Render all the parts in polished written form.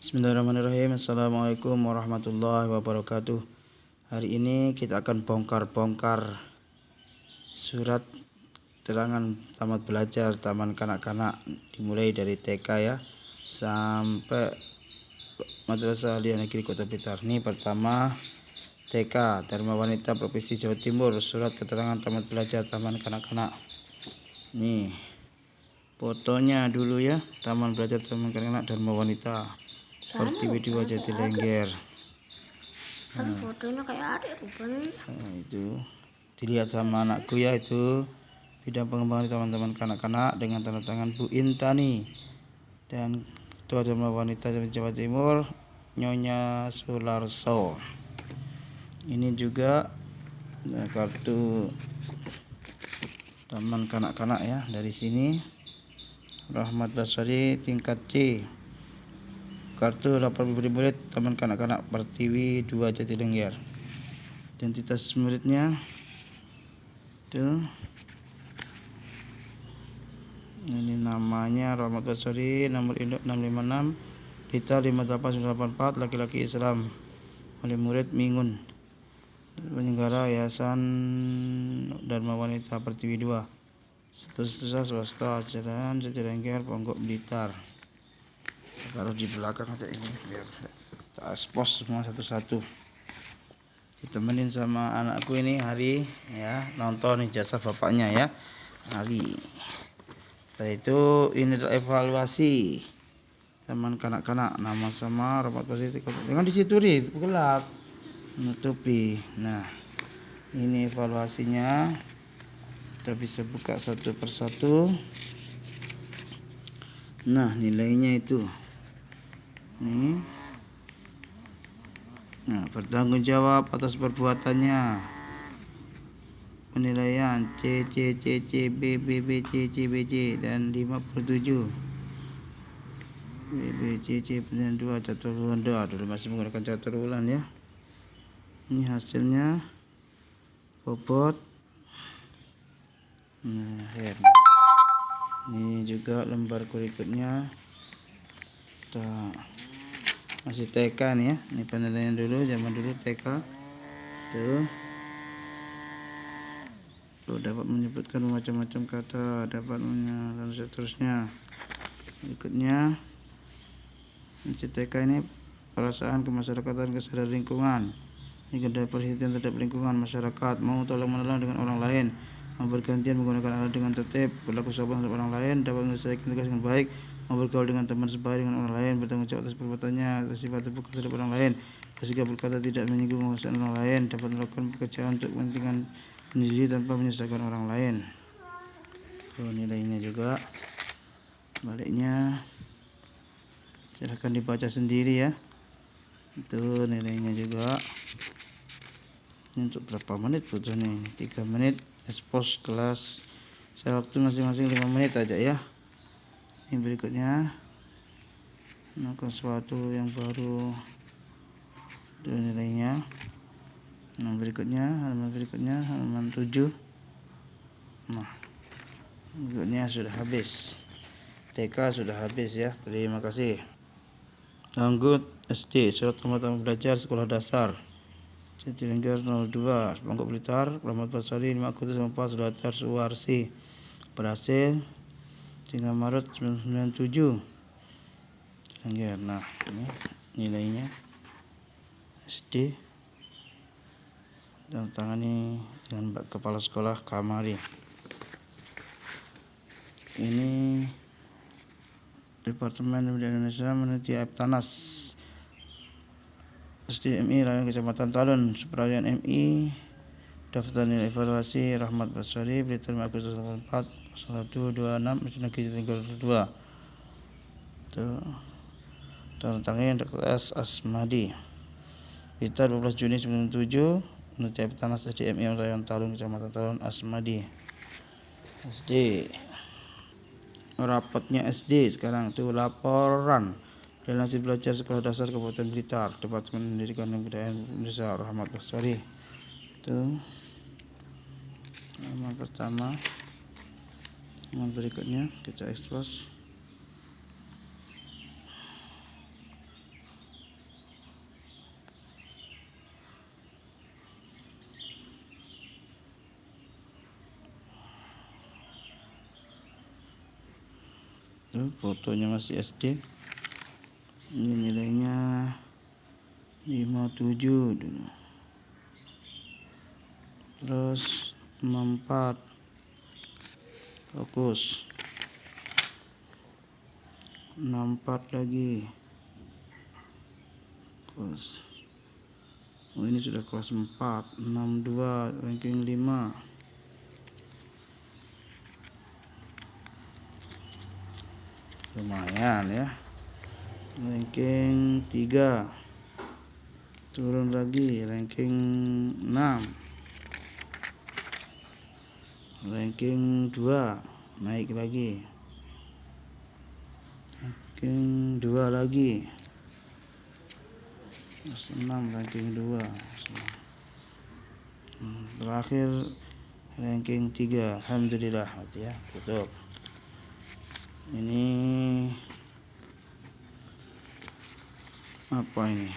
Bismillahirrahmanirrahim. Assalamualaikum warahmatullahi wabarakatuh. Hari ini kita akan bongkar-bongkar surat keterangan tamat belajar taman kanak-kanak, dimulai dari TK ya sampai Madrasah Aliyah Negeri Kota Blitar. Ini pertama TK, Dharma Wanita Provinsi Jawa Timur, surat keterangan tamat belajar taman kanak-kanak. Nih fotonya dulu ya, taman belajar taman kanak-kanak Dharma Wanita seperti video Jatilengger. Kan fotonya kayak adik rupanya. Nah, itu dilihat sama anakku ya, itu bidang pengembangan teman-teman kanak-kanak dengan tanda tangan Bu Intani dan Ketua Dharma Wanita Jawa Timur Nyonya Sularso. Ini juga kartu taman kanak-kanak ya, dari sini Rahmat Basari tingkat C, kartu lapor murid taman kanak-kanak Pertiwi 2 Jatilengger. Identitas muridnya tuh, ini namanya Rahmat Basari, nomor induk 656 Dita 58984, laki-laki Islam, oleh murid Mingun, penyelenggara Yayasan Dharma Wanita Pertiwi 2, status swasta, Jalan Jatilengger, Ponggok Blitar. Taruh di belakang aja ini biar kita expose semua satu-satu. Ditemenin sama anakku ini Hari ya, nonton ijazah bapaknya ya, Hari. Setelah itu ini adalah evaluasi taman kanak-kanak, nama sama Rahmat Basari. Jangan di situ nih, gelap menutupi. Nah, ini evaluasinya, kita bisa buka satu persatu. Nah, nilainya itu nih. Nah, bertanggung jawab atas perbuatannya, penilaian C, C, C, C, B, B, B, C, C, B, C, dan 57 B, B, C, C, dan 2 catur ulang. Dulu masih menggunakan catur ulang ya. Ini hasilnya bobot. Nah, ini juga lembar berikutnya. Masih TK nih ya, ini penilaian dulu, zaman dulu TK tuh. Dapat menyebutkan macam-macam kata, dapat dan seterusnya. Berikutnya masih TK ini perasaan kemasyarakatan, kesadaran lingkungan, ini ada perhatian terhadap lingkungan masyarakat, mau tolong menolong dengan orang lain, mau bergantian menggunakan alat dengan tertib, berlaku sopan terhadap orang lain, dapat menyelesaikan tugas dengan baik, mau bergaul dengan teman sebaya dengan orang lain, bertanggung jawab atas perbuatannya, bersifat terbuka terhadap orang lain, bersikap berkata tidak menyinggung urusan orang lain, dapat melakukan pekerjaan untuk kepentingan sendiri tanpa menyusahkan orang lain. Nilainya juga baliknya silahkan dibaca sendiri ya. Itu nilainya juga. Ini untuk berapa menit tuh nih? 3 menit. Expose kelas. Saya waktu masing-masing 5 menit aja ya. Ini berikutnya, melakukan sesuatu yang baru, itu nilainya. Nah, berikutnya halaman 7. Nah, berikutnya sudah habis. TK sudah habis ya. Terima kasih. Lanjut SD, surat tamat belajar sekolah dasar Jatilengger 02, Ponggok Blitar, Rahmat Basari 5 Agustus 4, Sulatar Suwarsi, berhasil 3 Maret 1997 Jatilengger. Nah, ini nilainya SD, dan tangani dengan kepala sekolah Kamari. Ini Departemen Pendidikan Indonesia meneliti Eptanas SDMI Rayon Kecamatan Talun, Suprayan MI, daftar nilai evaluasi Rahmat Basari, Blitar 5 Agustus 84, 0126, Negeri Jatilengger 2. Tuh, tentangnya Dr. S. Asmadi, Blitar 12 Juni 1997, meneliti Eptanas SDMI Rayon Talun Kecamatan Talun, Asmadi. SD, rapotnya SD sekarang tuh, laporan dan hasil belajar sekolah dasar Kabupaten Blitar, Departemen Pendidikan dan Kebudayaan Indonesia Rahmat Basari. Itu nama pertama. Nama berikutnya kita expose. Tuh, fotonya masih SD. Ini nilainya 57 dulu. Terus 64. Fokus. 64 lagi. Fokus. Oh, ini sudah kelas 4. 62 ranking 5. Lumayan ya. Ranking 3. Turun lagi ranking 6. Ranking 2 naik lagi. Ranking 2 lagi. 6 ranking 2. Terakhir ranking 3. Alhamdulillah ya, tutup. Ini apa ini?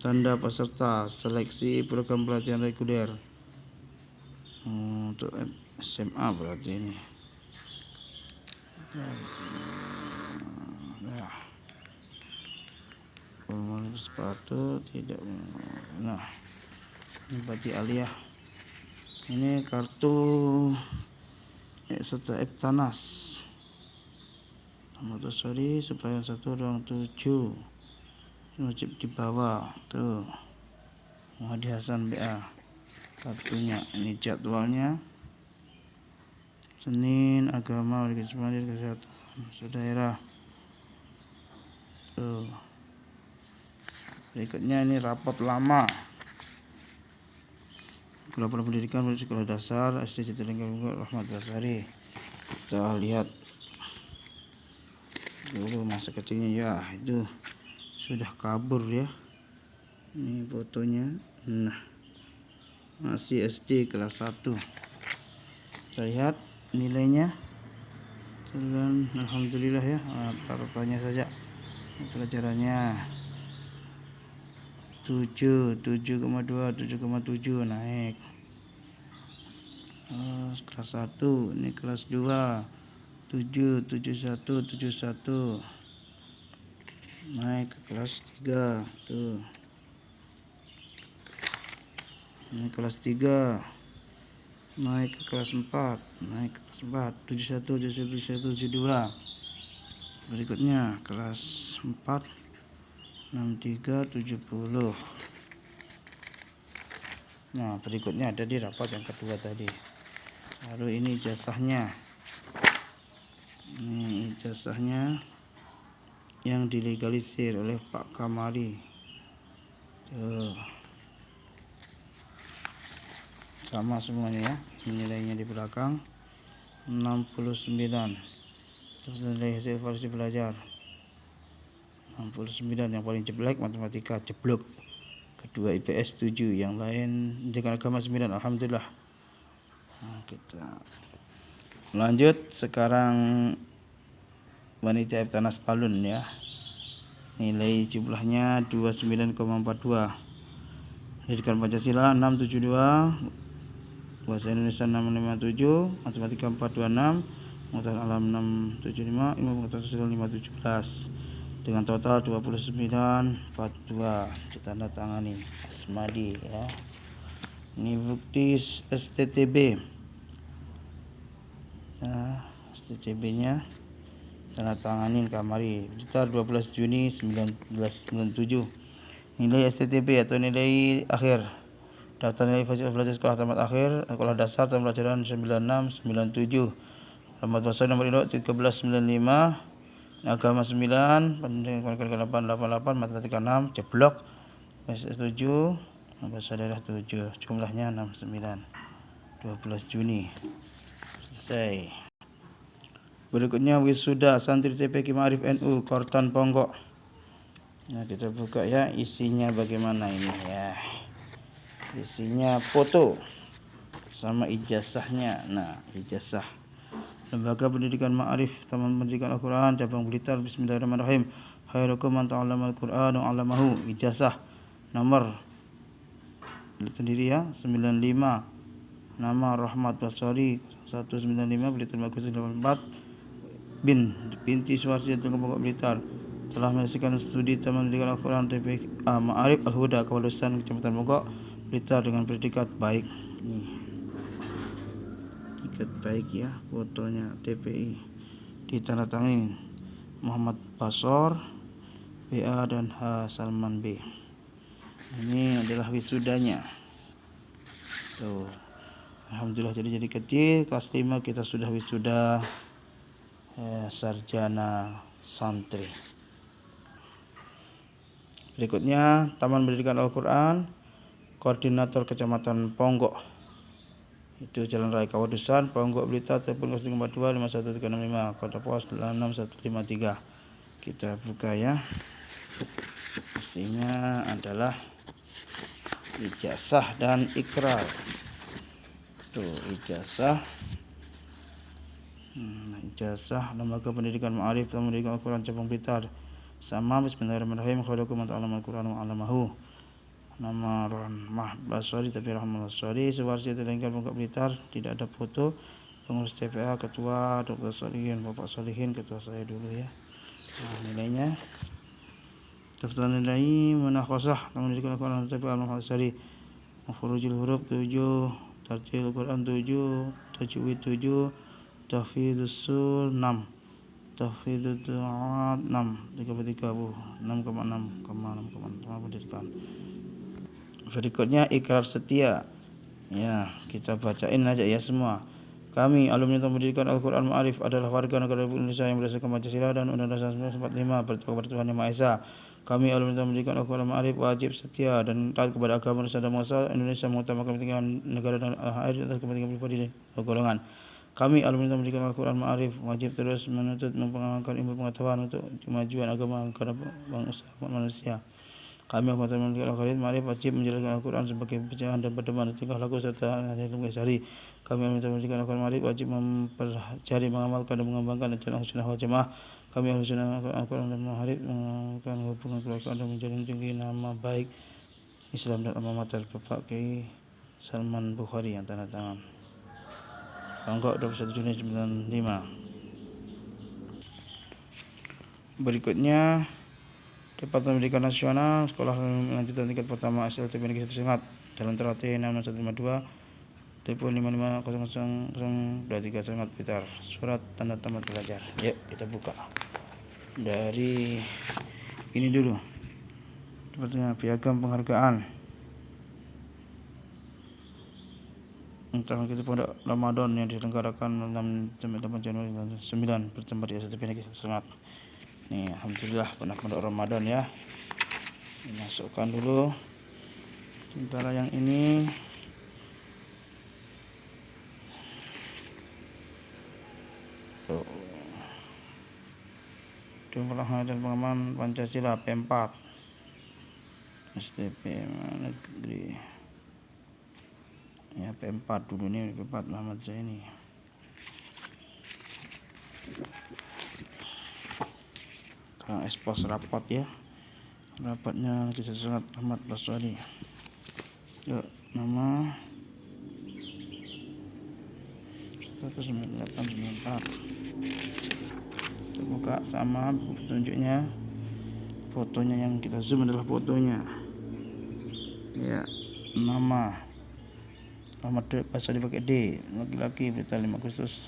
Tanda peserta seleksi program pelatihan reguler untuk SMA berarti ini. Nah, formulir sepatu tidak. Nah, ini berarti aliyah. Ini kartu serta Eptanas. Nomor sorry supaya 1 ruang 7. Wajib dibawa tuh. Muhadi Hasan BA kartunya. Ini jadwalnya. Senin agama, kesehatan, daerah. Tuh. Berikutnya ini rapot lama. Laporan pendidikan sekolah dasar SD Jatiluhur Rahmat Basari. Kita lihat dulu masa kecilnya ya, itu sudah kabur ya. Ini fotonya. Nah, masih SD kelas 1. Kita lihat nilainya. Dan alhamdulillah ya, taruhannya saja. Pelajarannya 7,2, 7,7 naik. Kelas 1, ini kelas 2 7, 71, 71 naik ke kelas 3 tuh. Ini kelas 3 naik ke kelas 4, naik ke kelas 4 71, 71, 72. Berikutnya kelas 4 63, 70. Nah, berikutnya ada di rapot yang kedua tadi. Baru ini ijazahnya. Ini ijazahnya yang dilegalisir oleh Pak Kamari. Tuh. Sama semuanya ya. Nilainya di belakang 69. Terus nilai hasil evaluasi belajar 69. Yang paling jelek matematika jeblok. Kedua IPS 7, yang lain dengan agama 9. Alhamdulillah. Nah, kita lanjut sekarang wanita Eptanas Talun ya. Nilai jumlahnya 29,42. Pendidikan Pancasila 672, bahasa Indonesia 657, matematika 426, pengetahuan alam 675, ilmu pengetahuan sosial 517. Dengan total 29,42. Ditanda tangani Asmadi ya. Ini bukti STTB. Nah, STTB-nya tanda tanganin Kamari. Sekitar 12 Juni 1997. Nilai STTB atau nilai akhir. Daftar nilai fasilitas belajar sekolah tamat akhir, sekolah dasar tahun pelajaran 96, 97. Alamat WhatsApp nomor induk 1395. Agama 9, pendidikan 888, matematika 6, jeblok. Bahasa 7, bahasa daerah 7. Jumlahnya 69. 12 Juni. Selesai. Berikutnya wisuda santri TPQ Ma'arif NU Korton Ponggok. Nah, kita buka ya, isinya bagaimana ini ya. Isinya foto sama ijazahnya. Nah, ijazah Lembaga Pendidikan Ma'arif Taman Pendidikan Al-Quran Cabang Blitar. Bismillahirrahmanirrahim. Khairukum man ta'allamal Qur'an wa 'allamahu. Ijazah nomor sendiri ya, 95. Nama Rahmat Basari 195 Blitar Magus 84 binti Suwarsi Tengah Pokok Blitar telah menyelesaikan studi Taman Pendidikan Al-Quran TPA Ma'arif Al-Huda Kawalusan Kecamatan Pokok Blitar dengan predikat baik. Nih, predikat baik ya, fotonya TPI ditandatangani Muhammad Basor BA dan H Salman B. Ini adalah wisudanya. Tuh. Alhamdulillah jadi kecil kelas 5 kita sudah wisuda sarjana santri. Berikutnya Taman Pendidikan Al-Quran Koordinator Kecamatan Ponggok. Itu Jalan Raya Kawadusan, Ponggok Blitar, telepon 052 51365, kode pos 6153. Kita buka ya. Pastinya adalah ijazah dan ikrar. Tuh, ijazah. Ijazah Lembaga Pendidikan Ma'arif Taman Pendidikan Al-Quran Cabang Blitar. Sama bismillahirrahmanirrahim. Khairukum man ta'allama al-Qur'an wa 'allamahu. Nama Rahmah Basori tapi Rahmah Basori Suwarsi Telengkar Pokok Blitar. Tidak ada foto. Pengurus TPA Ketua Dr. Solihin Bapak Solihin, ketua saya dulu ya. Nah, nilainya daftar nilai Munakhasah Taman Pendidikan Al-Quran TPA Muhammad Basori. Mafurujul huruf 7, Tartil Al-Quran 7, Tajwid 7, Tahfidzus Sur 6, Tahfidzus Du'at 6, 33 Bu 6,6 pendidikan. Berikutnya ikrar setia. Ya, kita bacain aja ya semua. Kami alumni Taman Pendidikan Al-Quran Ma'arif adalah warga negara Republik Indonesia yang berdasarkan Pancasila dan Undang-Undang 1945 bertakwa kepada Tuhan Yang Maha Esa. Kami alumni Taman Pendidikan Al-Quran Ma'arif wajib setia dan taat kepada agama Nusa dan bangsa Indonesia mengutamakan kepentingan negara dan air atas kepentingan pribadi dan golongan. Kami alumni Taman Pendidikan Al-Quran Ma'arif wajib terus menuntut mengamalkan ilmu pengetahuan untuk kemajuan agama negara bangsa manusia. Kami alumni Taman Pendidikan Al-Quran Ma'arif wajib menjalankan Al-Quran sebagai pecahan dan pedoman tingkah laku serta ilmu sehari. Kami alumni Taman Pendidikan Al-Quran Ma'arif wajib mempelajari, mengamalkan dan mengembangkan ajaran Ahlussunnah wal Jamaah. Kami Ahlussunnah Al-Quran dan Ma'arif mengamalkan hubungan keluarga dan menjalin tinggi nama baik Islam dan alma mater Bapak Kiai Salman Bukhari yang tanda tangan. Ponggok 21 Juni 95. Berikutnya Departemen Pendidikan Nasional Sekolah Lanjutan Tingkat Pertama SLTP Negeri 1 Sengat Jalan Terate 66152 telepon 550023 Sengat Blitar. Surat tanda tamat belajar. Yuk kita buka dari ini dulu. Sepertinya piagam penghargaan Tahun kita Pondok Ramadan yang diselenggarakan 6-8 Januari 2009 bertempat di SLTP Negeri 1 Sengat. Nih, alhamdulillah pernah Pondok Ramadan ya. Masukkan dulu. Sementara yang ini tuh. Pelaksana dan pengaman Pancasila P4 STP Negeri. Ya P4 dulu nih, P4 Muhammad Zaini. Sekarang expose rapot ya. Rapatnya kita sangat Ahmad Baswari. Yuk, nama 19894. Kita buka sama petunjuknya. Fotonya yang kita zoom adalah fotonya. Ya, nama Ahmad Baswari pakai D, laki-laki, Blitar 5 Agustus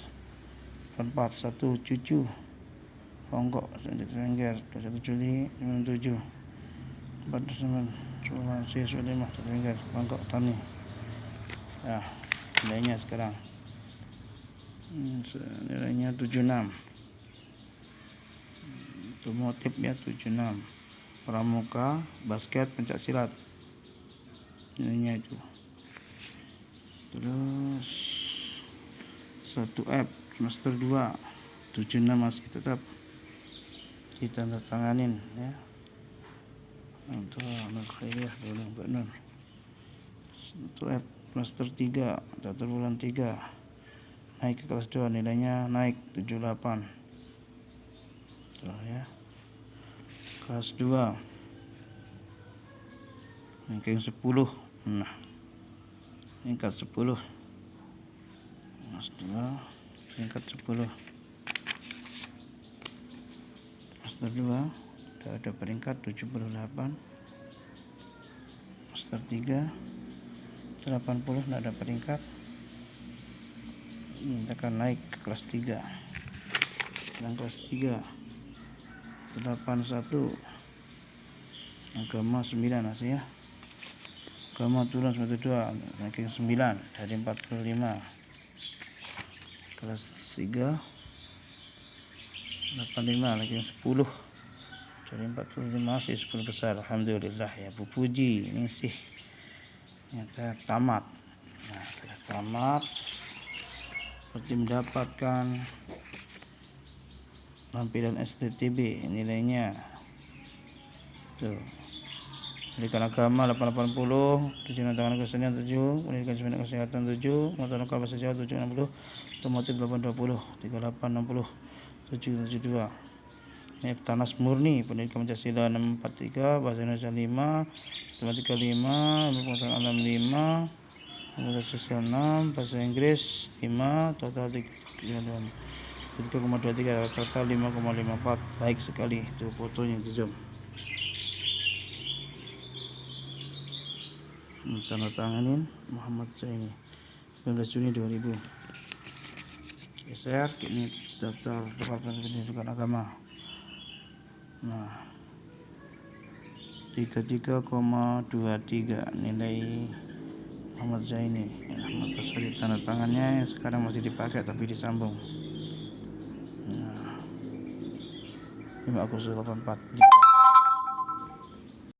44, 1 cucu Ponggok Sengger 21 Juli 97 4 Desember Cuma Siswa 5 Sengger Ponggok Tani. Nah, nilainya sekarang nilainya 76. Itu motif ya 76. Pramuka, basket, pencak silat nilainya itu. Terus 1F semester 2 76 masih tetap ditandatanganin ya. Untuk khairiyah boleh benar. 1F semester 3 catur bulan 3 naik ke kelas 2 nilainya naik 78. Tuh ya. Kelas 2 ranking 10. Nah, tingkat 10. Master 2 peringkat 10. Master 2 udah ada peringkat 78. Master 3 80 nggak ada peringkat. Ini kita akan naik ke kelas 3. Yang kelas 3 81 agama 9 masih ya. Agama turun 92 ranking 9 dari 45. Kelas 3 85 ranking 10 dari 45 masih 10 besar. Alhamdulillah ya Bu Puji, ini sih ternyata tamat. Nah setelah tamat seperti mendapatkan tampilan STTB nilainya tuh. Pendidikan agama 880, pendidikan tangan kesenian 7, pendidikan semenit kesehatan 7, pengetahuan lokal bahasa Jawa 760, otomotif 820, 3860, 772. Ini Tanas Murni, pendidikan Pancasila 643, bahasa Indonesia 5, matematika 5, ilmu pengetahuan alam 5, bahasa sosial 6, bahasa Inggris 5, total 3,23, total 5,54. Baik sekali, itu fotonya di zoom. Tanda tanganin Muhammad Zaini 19 Juni 2000. Geser, ini daftar Departemen Pendidikan Agama. Nah 33,23 nilai Muhammad Zaini. Ahmad Basri, tanda tangannya yang sekarang masih dipakai tapi disambung. Nah 5 Agustus 84.